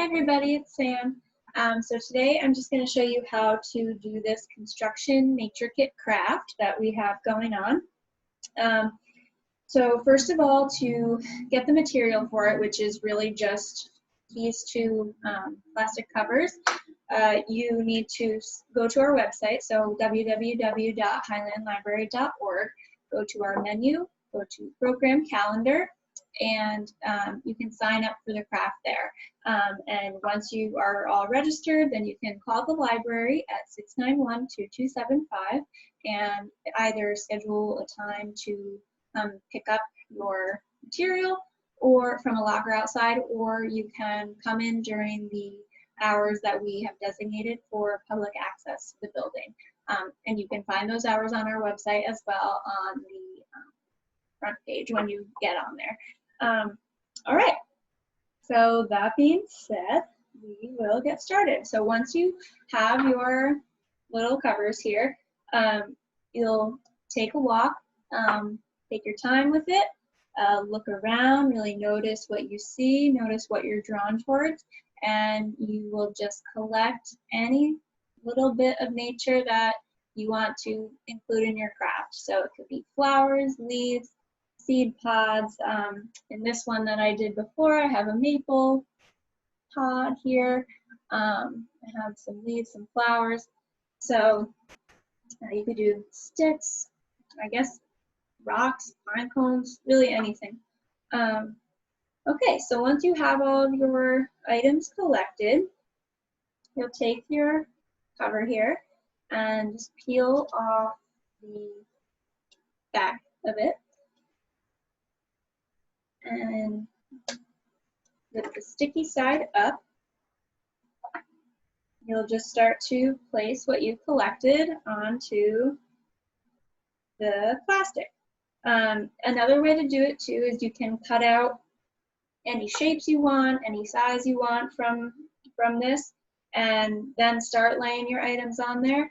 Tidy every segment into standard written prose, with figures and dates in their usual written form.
Hi everybody, it's Sam. So today I'm just going to show you how to do this construction nature kit craft that we have going on. So first of all, to get the material for it, which is really just these two plastic covers, you need to go to our website, so www.highlandlibrary.org, go to our menu, go to program calendar, and you can sign up for the craft there. And once you are all registered, then you can call the library at 691-2275 and either schedule a time to pick up your material or from a locker outside, or you can come in during the hours that we have designated for public access to the building. And you can find those hours on our website as well on the front page when you get on there. All right, so that being said, we will get started. So once you have your little covers here, you'll take a walk, take your time with it, look around, really notice what you see, notice what you're drawn towards, and you will just collect any little bit of nature that you want to include in your craft. So it could be flowers, leaves, seed pods. In this one that I did before, I have a maple pod here. I have some leaves, some flowers. So you could do sticks, I guess, rocks, pine cones, really anything. Okay, so once you have all of your items collected, you'll take your cover here and just peel off the back of it. And with the sticky side up, you'll just start to place what you've collected onto the plastic. Another way to do it too is you can cut out any shapes you want, any size you want from this, and then start laying your items on there.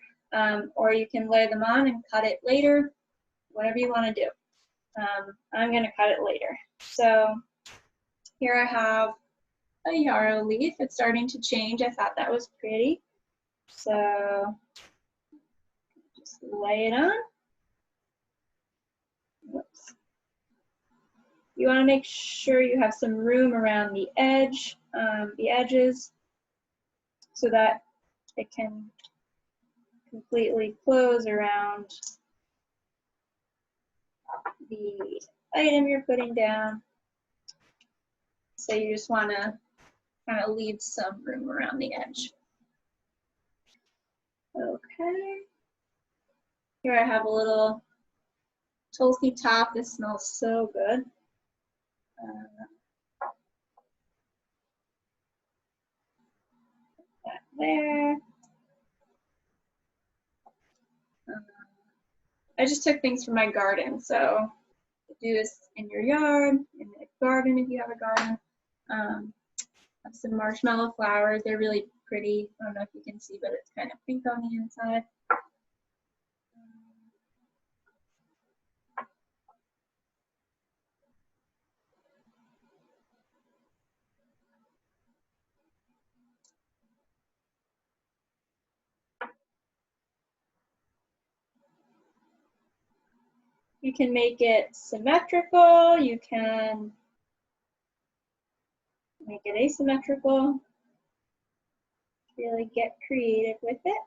Or you can lay them on and cut it later, whatever you want to do. I'm going to cut it later. So here I have a yarrow leaf. It's starting to change. I thought that was pretty. So just lay it on. Whoops. You want to make sure you have some room around the edge, the edges, so that it can completely close around the item you're putting down. So you just want to kind of leave some room around the edge. Okay. Here I have a little tulsi top. This smells so good. That there. I just took things from my garden, so do this in your yard, in a garden if you have a garden. Have some marshmallow flowers. They're really pretty. I don't know if you can see, but it's kind of pink on the inside. You can make it symmetrical. You can make it asymmetrical. Really get creative with it.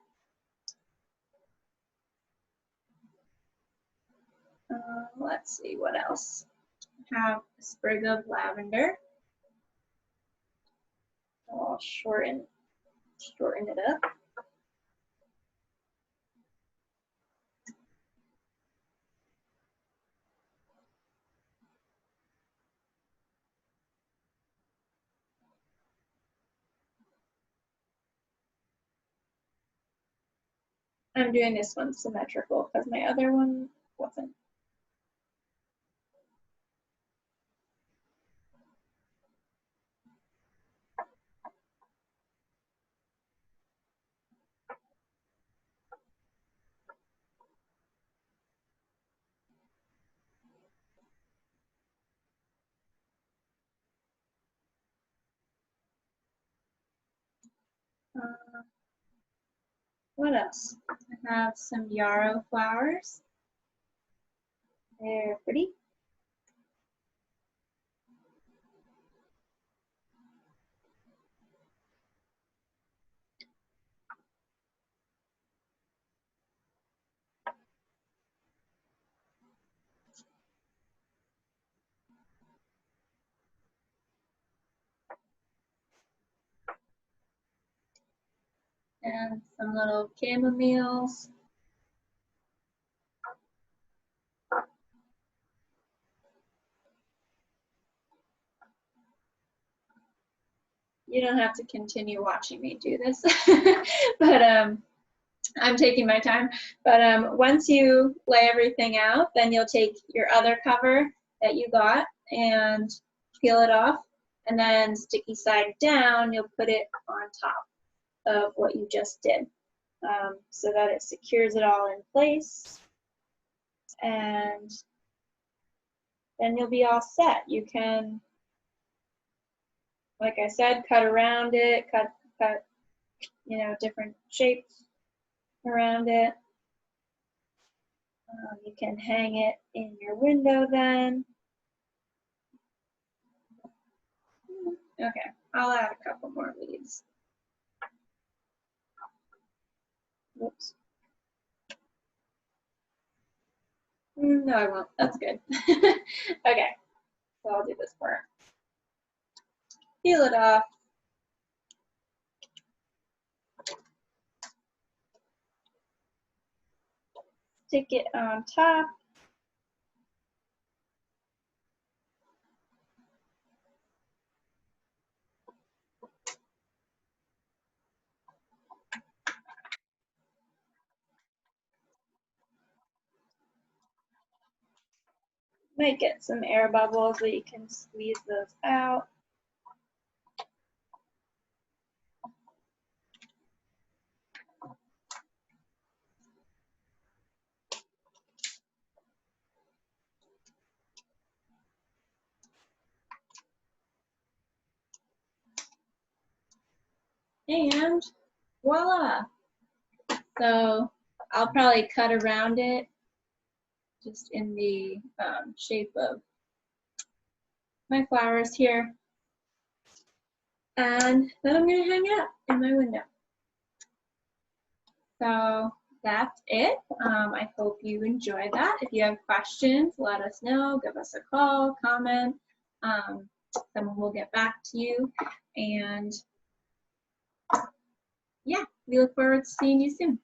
Let's see what else. I have a sprig of lavender. I'll shorten it up. I'm doing this one symmetrical because my other one wasn't. What else? I have some yarrow flowers. They're pretty. And some little chamomiles. You don't have to continue watching me do this, but I'm taking my time. But once you lay everything out, then you'll take your other cover that you got and peel it off, and then sticky side down, you'll put it on top of what you just did, so that it secures it all in place, and then you'll be all set. You can, like I said, cut around it, cut, you know, different shapes around it. You can hang it in your window then. Okay, I'll add a couple more leaves. Whoops. No, I won't. That's good. Okay, so I'll do this part. Peel it off. Stick it on top. Might get some air bubbles, but you can squeeze those out. And voila. So I'll probably cut around it just in the shape of my flowers here. And then I'm gonna hang it up in my window. So that's it. I hope you enjoyed that. If you have questions, let us know, give us a call, comment. Someone will get back to you. And yeah, we look forward to seeing you soon.